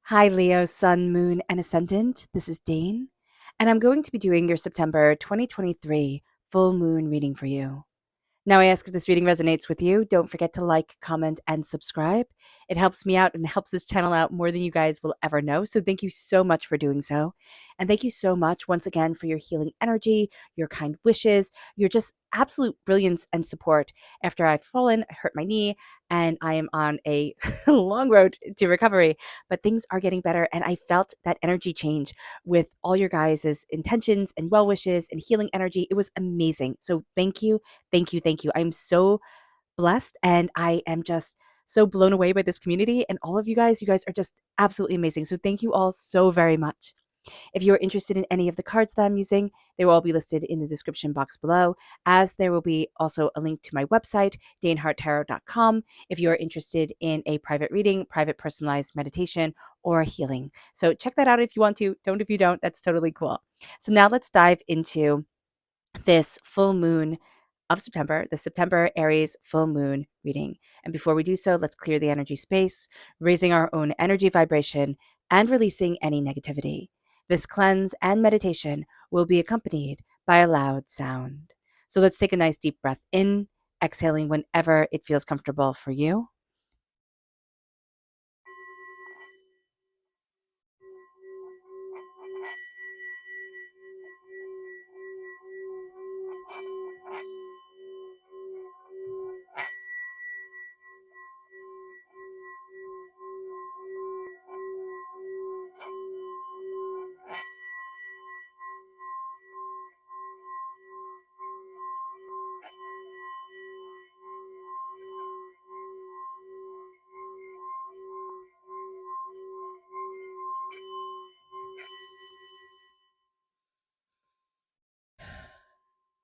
Hi, Leo, Sun, Moon, and Ascendant. This is Dane, and I'm going to be doing your September 2023 full moon reading for you. Now, I ask if this reading resonates with you. Don't forget to like, comment, and subscribe. It helps me out and helps this channel out more than you guys will ever know. So, thank you so much for doing so. And thank you so much once again for your healing energy, your kind wishes, your just absolute brilliance and support after I've fallen, I hurt my knee, and I am on a long road to recovery. But things are getting better. And I felt that energy change with all your guys' intentions and well wishes and healing energy. It was amazing. So, thank you. Thank you. Thank you. I'm so blessed and I am just so blown away by this community and all of you guys. You guys are just absolutely amazing. So thank you all so very much. If you're interested in any of the cards that I'm using, they will all be listed in the description box below, as there will be also a link to my website, daneharttarot.com, if you're interested in a private reading, private personalized meditation, or healing. So check that out if you want to. Don't if you don't. That's totally cool. So now let's dive into this full moon of September, the September Aries full moon reading. And before we do so, let's clear the energy space, raising our own energy vibration and releasing any negativity. This cleanse and meditation will be accompanied by a loud sound. So let's take a nice deep breath in, exhaling whenever it feels comfortable for you.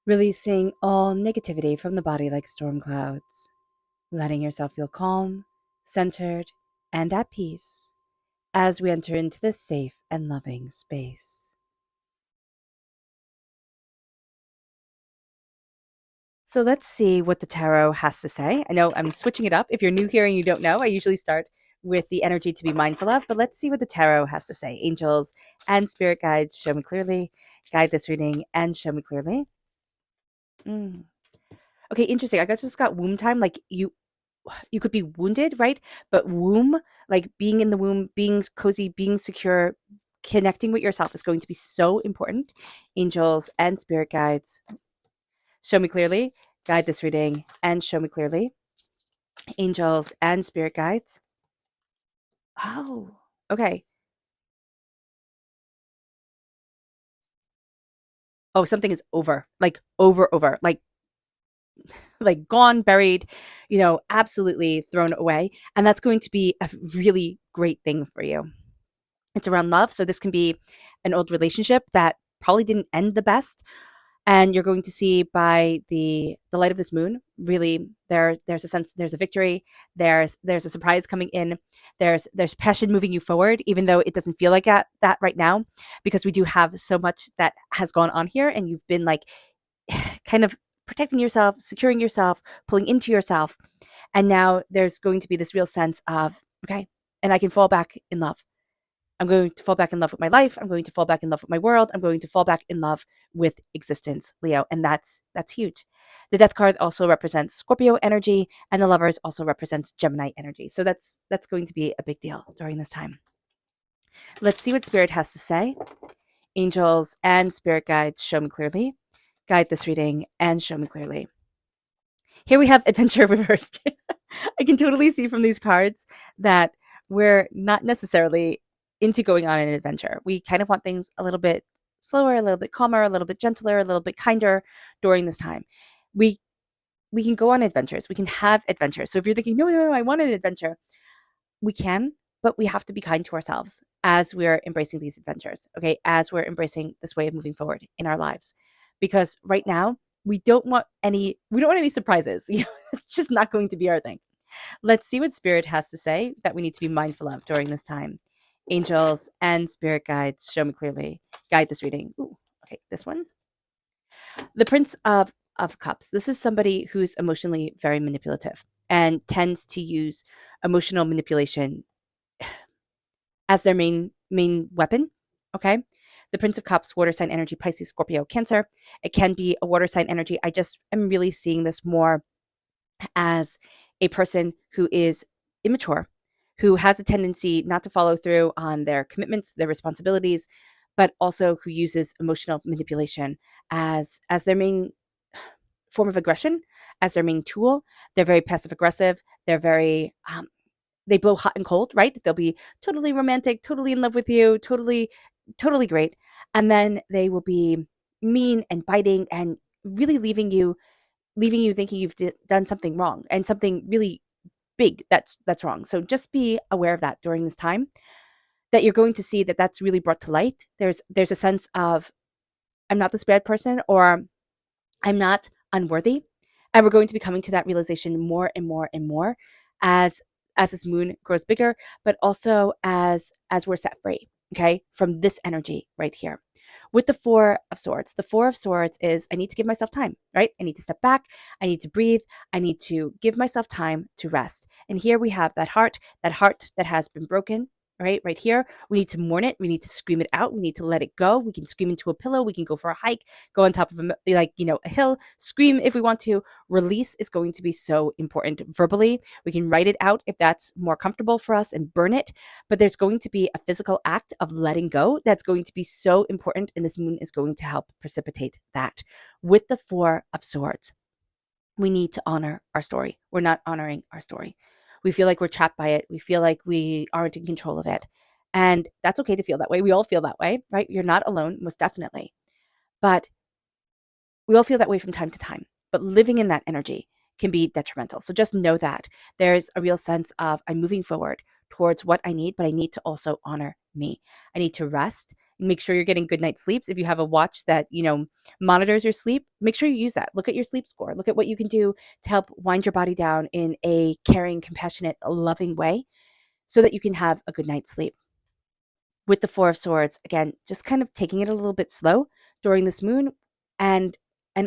Releasing all negativity from the body like storm clouds, letting yourself feel calm, centered, and at peace as we enter into this safe and loving space. So let's see what the tarot has to say. I know I'm switching it up. If you're new here and you don't know, I usually start with the energy to be mindful of, but let's see what the tarot has to say. Angels and spirit guides, show me clearly. Guide this reading and show me clearly. Mm. Okay, interesting. Just got womb time. Like you could be wounded, right? But womb, like being in the womb, being cozy, being secure, connecting with yourself is going to be so important. Angels and spirit guides, show me clearly. Guide this reading and show me clearly. Angels and spirit guides. Oh, okay. Oh, something is over, like over, like gone, buried, absolutely thrown away. And that's going to be a really great thing for you. It's around love. So this can be an old relationship that probably didn't end the best. And you're going to see by the light of this moon, really there's a sense, there's a victory, there's a surprise coming in, there's passion moving you forward, even though it doesn't feel like that right now, because we do have so much that has gone on here, and you've been like kind of protecting yourself, securing yourself, pulling into yourself, and now there's going to be this real sense of okay, and I can fall back in love. I'm going to fall back in love with my life. I'm going to fall back in love with my world. I'm going to fall back in love with existence, Leo. And that's huge. The death card also represents Scorpio energy, and the lovers also represents Gemini energy. So that's going to be a big deal during this time. Let's see what spirit has to say. Angels and spirit guides, show me clearly. Guide this reading and show me clearly. Here we have adventure reversed. I can totally see from these cards that we're not necessarily into going on an adventure. We kind of want things a little bit slower, a little bit calmer, a little bit gentler, a little bit kinder during this time. We we can go on adventures. We can have adventures. So if you're thinking, no, I want an adventure, we can, but we have to be kind to ourselves as we're embracing these adventures, okay? As we're embracing this way of moving forward in our lives. Because right now, we don't want any surprises. It's just not going to be our thing. Let's see what spirit has to say that we need to be mindful of during this time. Angels and spirit guides, show me clearly. Guide this reading. Ooh, okay, this one. The Prince of Cups. This is somebody who's emotionally very manipulative and tends to use emotional manipulation as their main weapon. Okay. The Prince of Cups, water sign energy, Pisces, Scorpio, Cancer. It can be a water sign energy. I just am really seeing this more as a person who is immature, who has a tendency not to follow through on their commitments, their responsibilities, but also who uses emotional manipulation as their main form of aggression, as their main tool. They're very passive aggressive. They're very they blow hot and cold, right? They'll be totally romantic, totally in love with you, totally great, and then they will be mean and biting and really leaving you thinking you've done something wrong and something really big that's wrong. So just be aware of that during this time, that you're going to see that that's really brought to light. There's a sense of, I'm not this bad person, or I'm not unworthy. And we're going to be coming to that realization more and more and more as this moon grows bigger, but also as we're set free, okay, from this energy right here. With the Four of Swords, the Four of Swords is, I need to give myself time, right? I need to step back. I need to breathe. I need to give myself time to rest. And here we have that heart that has been broken, right here. We need to mourn it. We need to scream it out. We need to let it go. We can scream into a pillow. We can go for a hike, go on top of a hill, scream if we want to. Release is going to be so important verbally. We can write it out if that's more comfortable for us and burn it. But there's going to be a physical act of letting go that's going to be so important. And this moon is going to help precipitate that. With the Four of Swords, we need to honor our story. We're not honoring our story. We feel like we're trapped by it. We feel like we aren't in control of it. And that's okay to feel that way. We all feel that way, right? You're not alone, most definitely. But we all feel that way from time to time. But living in that energy can be detrimental. So just know that there's a real sense of, I'm moving forward towards what I need, but I need to also honor me. I need to rest. Make sure you're getting good night's sleeps. If you have a watch that, monitors your sleep, make sure you use that. Look at your sleep score. Look at what you can do to help wind your body down in a caring, compassionate, loving way so that you can have a good night's sleep. With the Four of Swords, again, just kind of taking it a little bit slow during this moon, and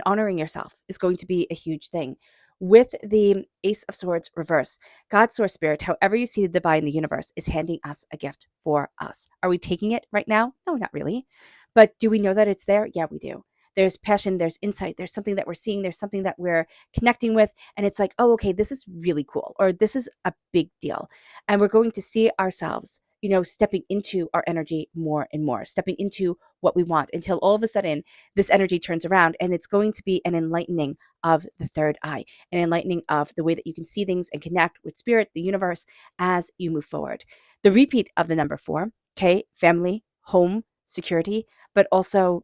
honoring yourself is going to be a huge thing. With the Ace of Swords reverse, God's source spirit, however you see the divine in the universe, is handing us a gift for us. Are we taking it right now? No, not really. But do we know that it's there? Yeah, we do. There's passion, there's insight, there's something that we're seeing, there's something that we're connecting with. And it's like, oh, okay, this is really cool, or this is a big deal. And we're going to see ourselves, stepping into our energy more and more, stepping into what we want, until all of a sudden this energy turns around, and it's going to be an enlightening of the third eye, an enlightening of the way that you can see things and connect with spirit, the universe, as you move forward. The repeat of the number 4, okay, family, home, security, but also,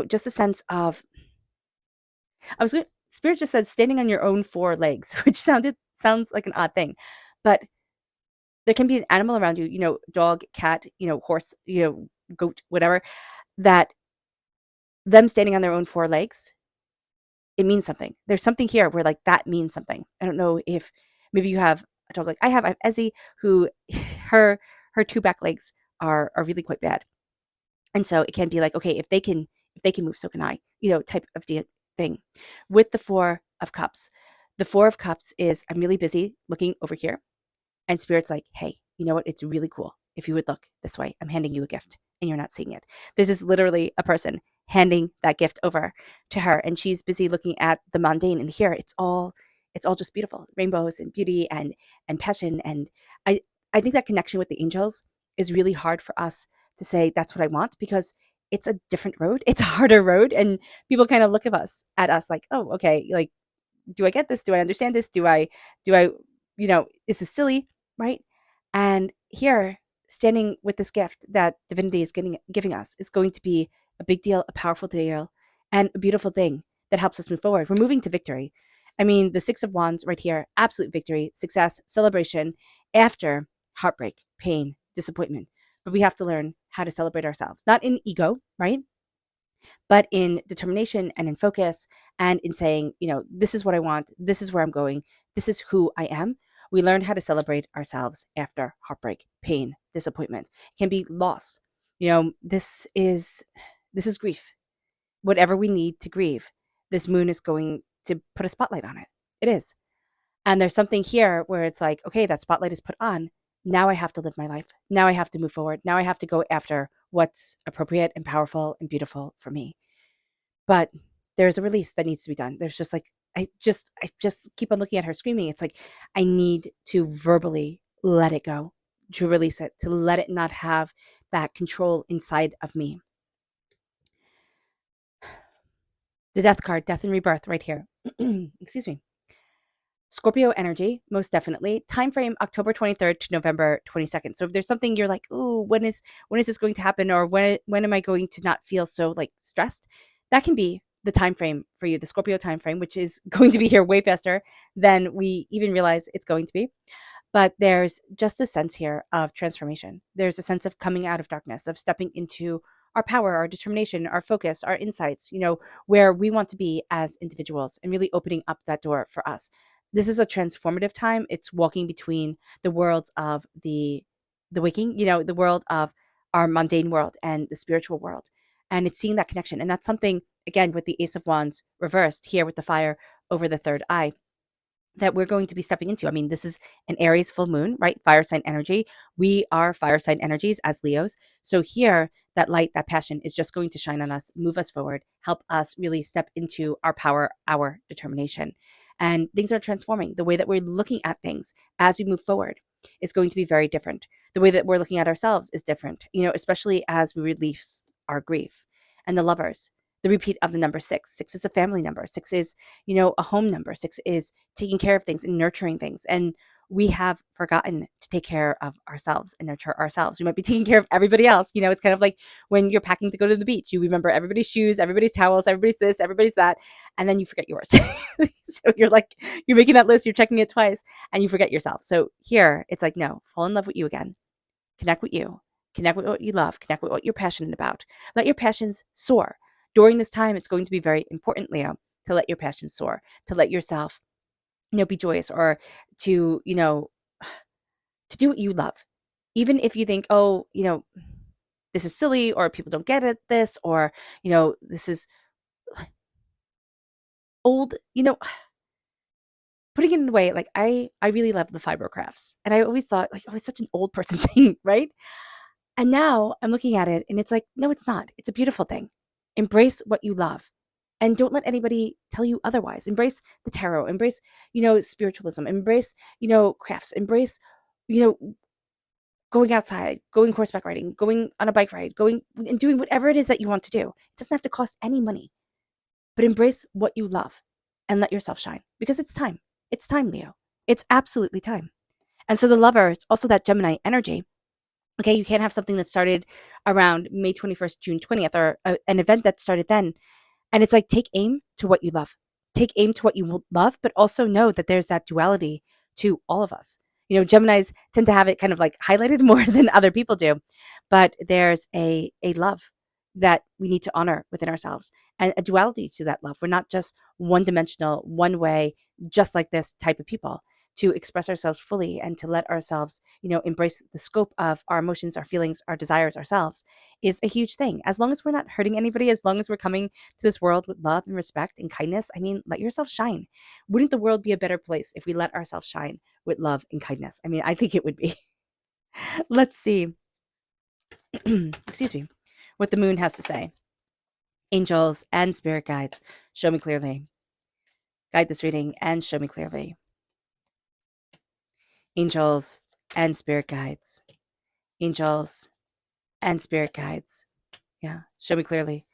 just a sense of, Spirit just said standing on your own 4 legs, which sounds like an odd thing, but there can be an animal around you, dog, cat, horse, goat, whatever, that them standing on their own 4 legs, it means something. There's something here where that means something. I don't know if maybe you have a dog like I have. I have Ezzy, who her 2 back legs are really quite bad. And so it can be like, okay, if they can move, so can I, type of thing. With the 4 of Cups, the 4 of Cups is, I'm really busy looking over here. And Spirit's like, hey, you know what? It's really cool if you would look this way. I'm handing you a gift and you're not seeing it. This is literally a person handing that gift over to her, and she's busy looking at the mundane. And here it's all just beautiful, rainbows and beauty and passion. And I think that connection with the angels is really hard for us to say that's what I want, because it's a different road. It's a harder road, and people kind of look at us like, oh, okay, like, do I get this? Do I understand this? Do I, is this silly? Right? And here, standing with this gift that divinity is giving us is going to be a big deal, a powerful deal, and a beautiful thing that helps us move forward. We're moving to victory. I mean, the 6 of Wands right here, absolute victory, success, celebration after heartbreak, pain, disappointment. But we have to learn how to celebrate ourselves, not in ego, right? But in determination and in focus, and in saying, this is what I want. This is where I'm going. This is who I am. We learn how to celebrate ourselves after heartbreak, pain, disappointment. It can be loss. This is grief. Whatever we need to grieve, this moon is going to put a spotlight on it. It is. And there's something here where it's like, okay, that spotlight is put on. now I have to live my life. Now I have to move forward. Now I have to go after what's appropriate and powerful and beautiful for me. But there's a release that needs to be done. There's just like, I just keep on looking at her screaming. It's like, I need to verbally let it go, to release it, to let it not have that control inside of me. The death card, death and rebirth, right here. Excuse me. Scorpio energy, most definitely. Time frame October 23rd to November 22nd. So if there's something you're like, "Ooh, when is this going to happen, or when am I going to not feel so like stressed?" That can be the time frame for you, the Scorpio time frame, which is going to be here way faster than we even realize it's going to be. But there's just the sense here of transformation. There's a sense of coming out of darkness, of stepping into our power, our determination, our focus, our insights, where we want to be as individuals, and really opening up that door for us. This is a transformative time. It's walking between the worlds of the waking, the world of our mundane world and the spiritual world. And it's seeing that connection. And that's something, again, with the Ace of Wands reversed here with the fire over the third eye, that we're going to be stepping into. I mean, this is an Aries full moon, right? Fire sign energy. We are fire sign energies as Leos. So here, that light, that passion is just going to shine on us, move us forward, help us really step into our power, our determination. And things are transforming. The way that we're looking at things as we move forward is going to be very different. The way that we're looking at ourselves is different, especially as we release our grief. And the Lovers, the repeat of the number six. Six is a family number. Six is, a home number. Six is taking care of things and nurturing things. And we have forgotten to take care of ourselves and nurture ourselves. We might be taking care of everybody else. It's kind of like when you're packing to go to the beach. You remember everybody's shoes, everybody's towels, everybody's this, everybody's that, and then you forget yours. So you're making that list, you're checking it twice, and you forget yourself. So here, it's like, no, fall in love with you again. Connect with you. Connect with what you love. Connect with what you're passionate about. Let your passions soar. During this time, it's going to be very important, Leo, to let your passions soar, to let yourself, be joyous, or to, to do what you love. Even if you think, oh, this is silly, or people don't get it, this, or, this is old, putting it in the way, like I really love the fibro crafts. And I always thought like, oh, it's such an old person thing, right? And now I'm looking at it and it's like, no, it's not. It's a beautiful thing. Embrace what you love. And don't let anybody tell you otherwise. Embrace the tarot, embrace, spiritualism, embrace, crafts, embrace, you know, going outside, going horseback riding, going on a bike ride, going and doing whatever it is that you want to do. It doesn't have to cost any money, but embrace what you love and let yourself shine because it's time. It's time, Leo. It's absolutely time. And so the Lover, it's also that Gemini energy. Okay, you can't have something that started around May 21st, June 20th, or an event that started then. And it's like, take aim to what you love. Take aim to what you love, but also know that there's that duality to all of us. Geminis tend to have it kind of like highlighted more than other people do, but there's a love that we need to honor within ourselves and a duality to that love. We're not just one dimensional, one way, just like this type of people. To express ourselves fully and to let ourselves, embrace the scope of our emotions, our feelings, our desires ourselves is a huge thing. As long as we're not hurting anybody, as long as we're coming to this world with love and respect and kindness, I mean, let yourself shine. Wouldn't the world be a better place if we let ourselves shine with love and kindness? I mean, I think it would be. Let's see. Excuse me. What the moon has to say. Angels and spirit guides, show me clearly. Guide this reading and show me clearly. Angels and spirit guides. Angels and spirit guides. Yeah, show me clearly.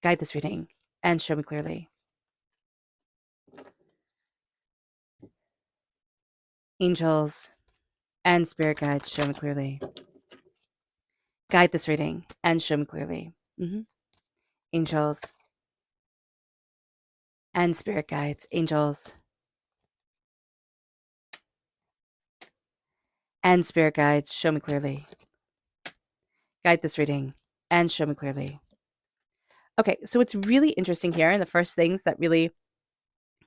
Guide this reading and show me clearly. Angels and spirit guides, show me clearly. Guide this reading and show me clearly. Angels and spirit guides. Angels and spirit guides, show me clearly. Guide this reading and show me clearly. Okay, so what's really interesting here, and the first things that really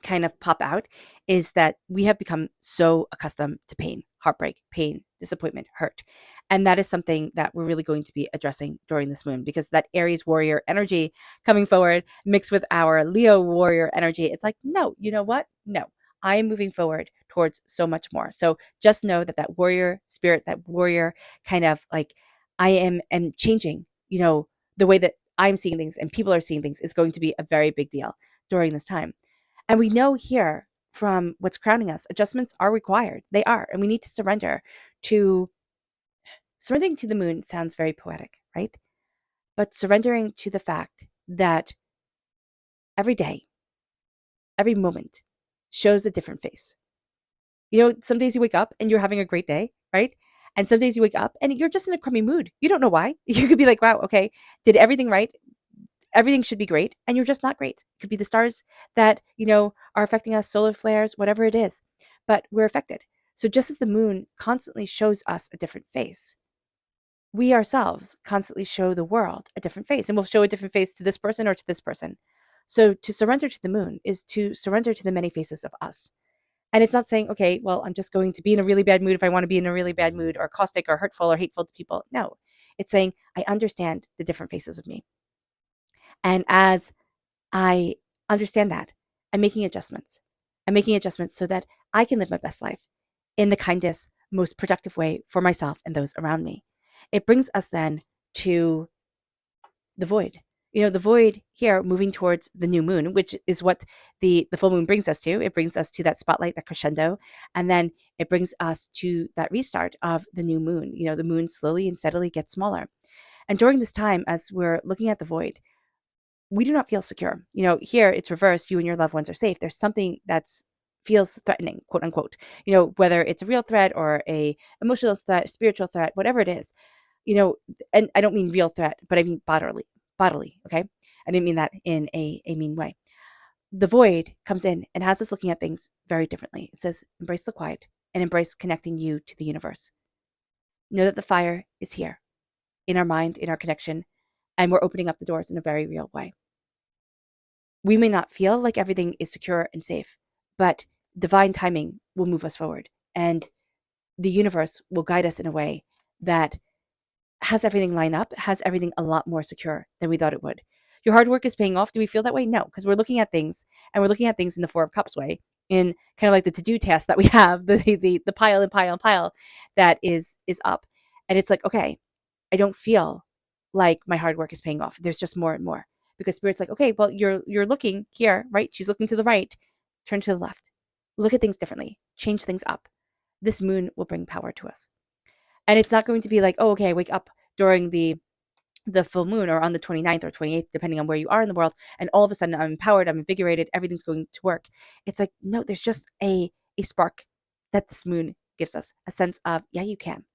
kind of pop out, is that we have become so accustomed to pain, heartbreak, pain, disappointment, hurt. And that is something that we're really going to be addressing during this moon, because that Aries warrior energy coming forward mixed with our Leo warrior energy, it's like, no, you know what? No, I am moving forward towards so much more. So just know that that warrior spirit, that warrior kind of like, I am changing, the way that I'm seeing things and people are seeing things is going to be a very big deal during this time. And we know here from what's crowning us, adjustments are required. They are. And we need to surrendering to the moon sounds very poetic, right? But surrendering to the fact that every day, every moment shows a different face. Some days you wake up and you're having a great day, right? And some days you wake up and you're just in a crummy mood. You don't know why. You could be like, wow, okay, did everything right. Everything should be great. And you're just not great. It could be the stars that, are affecting us, solar flares, whatever it is. But we're affected. So just as the moon constantly shows us a different face, we ourselves constantly show the world a different face. And we'll show a different face to this person or to this person. So to surrender to the moon is to surrender to the many faces of us. And it's not saying, okay, well, I'm just going to be in a really bad mood if I want to be in a really bad mood, or caustic or hurtful or hateful to people. No, it's saying, I understand the different faces of me. And as I understand that, I'm making adjustments. I'm making adjustments so that I can live my best life in the kindest, most productive way for myself and those around me. It brings us then to the void. The void here moving towards the new moon, which is what the full moon brings us to. It brings us to that spotlight, that crescendo, and then it brings us to that restart of the new moon. The moon slowly and steadily gets smaller. And during this time, as we're looking at the void, we do not feel secure. Here it's reversed. You and your loved ones are safe. There's something that's feels threatening, quote unquote, whether it's a real threat or a emotional threat, spiritual threat, whatever it is, and I don't mean real threat, but I mean bodily. Okay. I didn't mean that in a mean way. The void comes in and has us looking at things very differently. It says, embrace the quiet and embrace connecting you to the universe. Know that the fire is here in our mind, in our connection, and we're opening up the doors in a very real way. We may not feel like everything is secure and safe, but divine timing will move us forward, and the universe will guide us in a way that has everything line up, has everything a lot more secure than we thought it would. Your hard work is paying off. Do we feel that way? No, because we're looking at things, and we're looking at things in the Four of Cups way, in kind of like the to-do task that we have, the pile and pile and pile that is up. And it's like, okay, I don't feel like my hard work is paying off. There's just more and more. Because Spirit's like, okay, well, you're looking here, right? She's looking to the right. Turn to the left. Look at things differently. Change things up. This moon will bring power to us. And it's not going to be like, oh, okay, I wake up during the full moon or on the 29th or 28th, depending on where you are in the world, and all of a sudden I'm empowered, I'm invigorated, everything's going to work. It's like, no, there's just a spark that this moon gives us, a sense of, yeah, you can.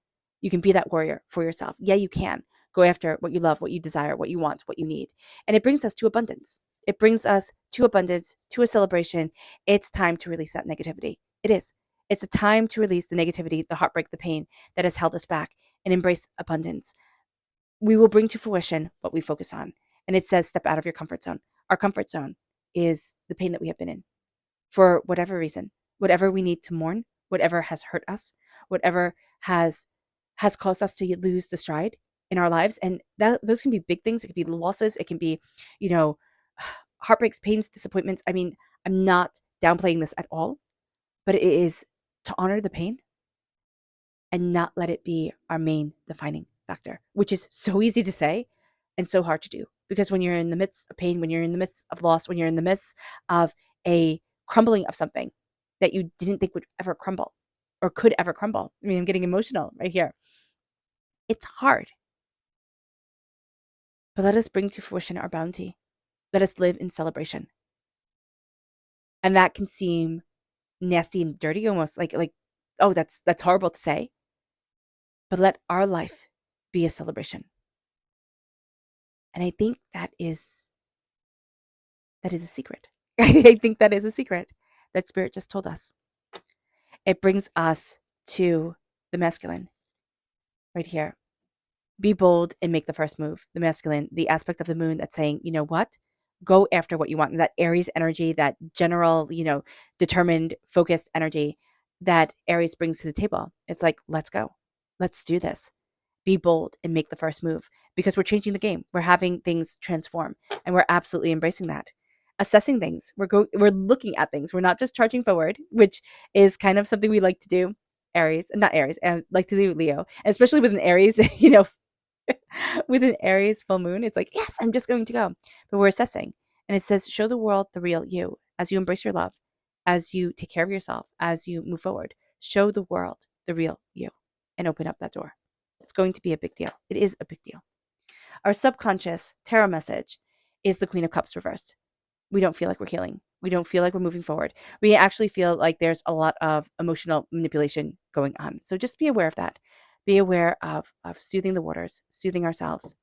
You can be that warrior for yourself. Yeah, you can. Go after what you love, what you desire, what you want, what you need. And it brings us to abundance. It brings us to abundance, to a celebration. It's time to release that negativity. It is. It's a time to release the negativity, the heartbreak, the pain that has held us back, and embrace abundance. We will bring to fruition what we focus on. And it says, step out of your comfort zone. Our comfort zone is the pain that we have been in for whatever reason, whatever we need to mourn, whatever has hurt us, whatever has caused us to lose the stride in our lives. And those can be big things. It can be losses. It can be, heartbreaks, pains, disappointments. I mean, I'm not downplaying this at all, but it is to honor the pain and not let it be our main defining factor, which is so easy to say and so hard to do. Because when you're in the midst of pain, when you're in the midst of loss, when you're in the midst of a crumbling of something that you didn't think would ever crumble or could ever crumble. I mean, I'm getting emotional right here. It's hard. But let us bring to fruition our bounty. Let us live in celebration. And that can seem nasty and dirty, almost like, oh, that's horrible to say. But let our life be a celebration. And I think that is a secret. I think that is a secret that Spirit just told us. It brings us to the masculine right here. Be bold and make the first move. The masculine, the aspect of the moon that's saying, you know what? Go after what you want. That Aries energy, that general, determined, focused energy that Aries brings to the table. It's like, let's go. Let's do this. Be bold and make the first move, because we're changing the game. We're having things transform, and we're absolutely embracing that. assessing things. We're looking at things. We're not just charging forward, which is kind of something we like to do. Aries, not Aries, and like to do Leo, and especially with an Aries, with an Aries full moon, it's like, yes, I'm just going to go. But we're assessing. And it says, show the world the real you as you embrace your love, as you take care of yourself, as you move forward. Show the world the real you and open up that door. It's going to be a big deal. It is a big deal. Our subconscious tarot message is the Queen of Cups reversed. We don't feel like we're healing. We don't feel like we're moving forward. We actually feel like there's a lot of emotional manipulation going on. So just be aware of that. Be aware of soothing the waters, soothing ourselves.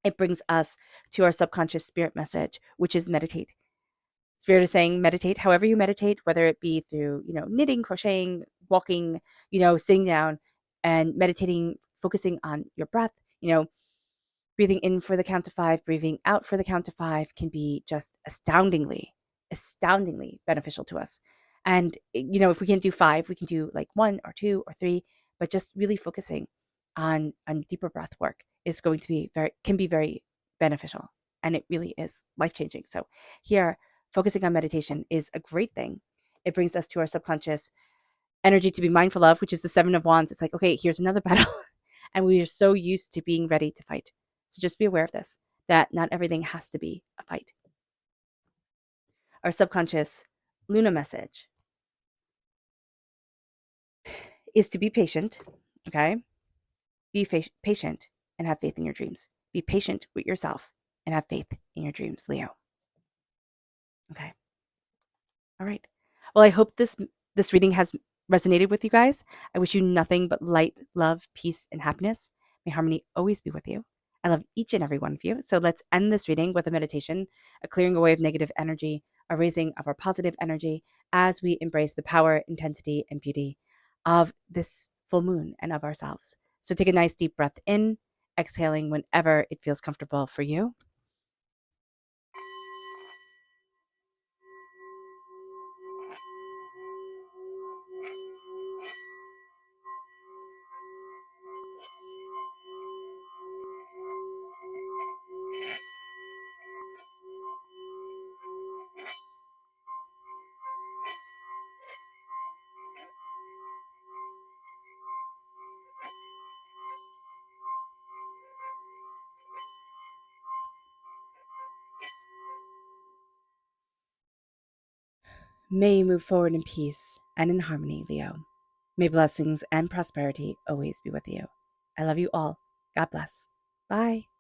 It brings us to our subconscious spirit message, which is meditate. Spirit is saying meditate, however you meditate, whether it be through, knitting, crocheting, walking, sitting down and meditating, focusing on your breath, breathing in for the count of 5, breathing out for the count of 5 can be just astoundingly beneficial to us. And, if we can't do 5, we can do like 1 or 2 or 3, but just really focusing on deeper breath work is going to be can be very beneficial. And it really is life-changing. So here, focusing on meditation is a great thing. It brings us to our subconscious energy to be mindful of, which is the 7 of Wands. It's like, okay, here's another battle. And we are so used to being ready to fight. So just be aware of this, that not everything has to be a fight. Our subconscious Luna message is to be patient, okay? Be patient and have faith in your dreams. Be patient with yourself and have faith in your dreams, Leo. Okay. All right. Well, I hope this reading has resonated with you guys. I wish you nothing but light, love, peace, and happiness. May harmony always be with you. I love each and every one of you. So let's end this reading with a meditation, a clearing away of negative energy, a raising of our positive energy as we embrace the power, intensity, and beauty of this full moon and of ourselves. So take a nice deep breath in, exhaling whenever it feels comfortable for you. May you move forward in peace and in harmony, Leo. May blessings and prosperity always be with you. I love you all. God bless. Bye.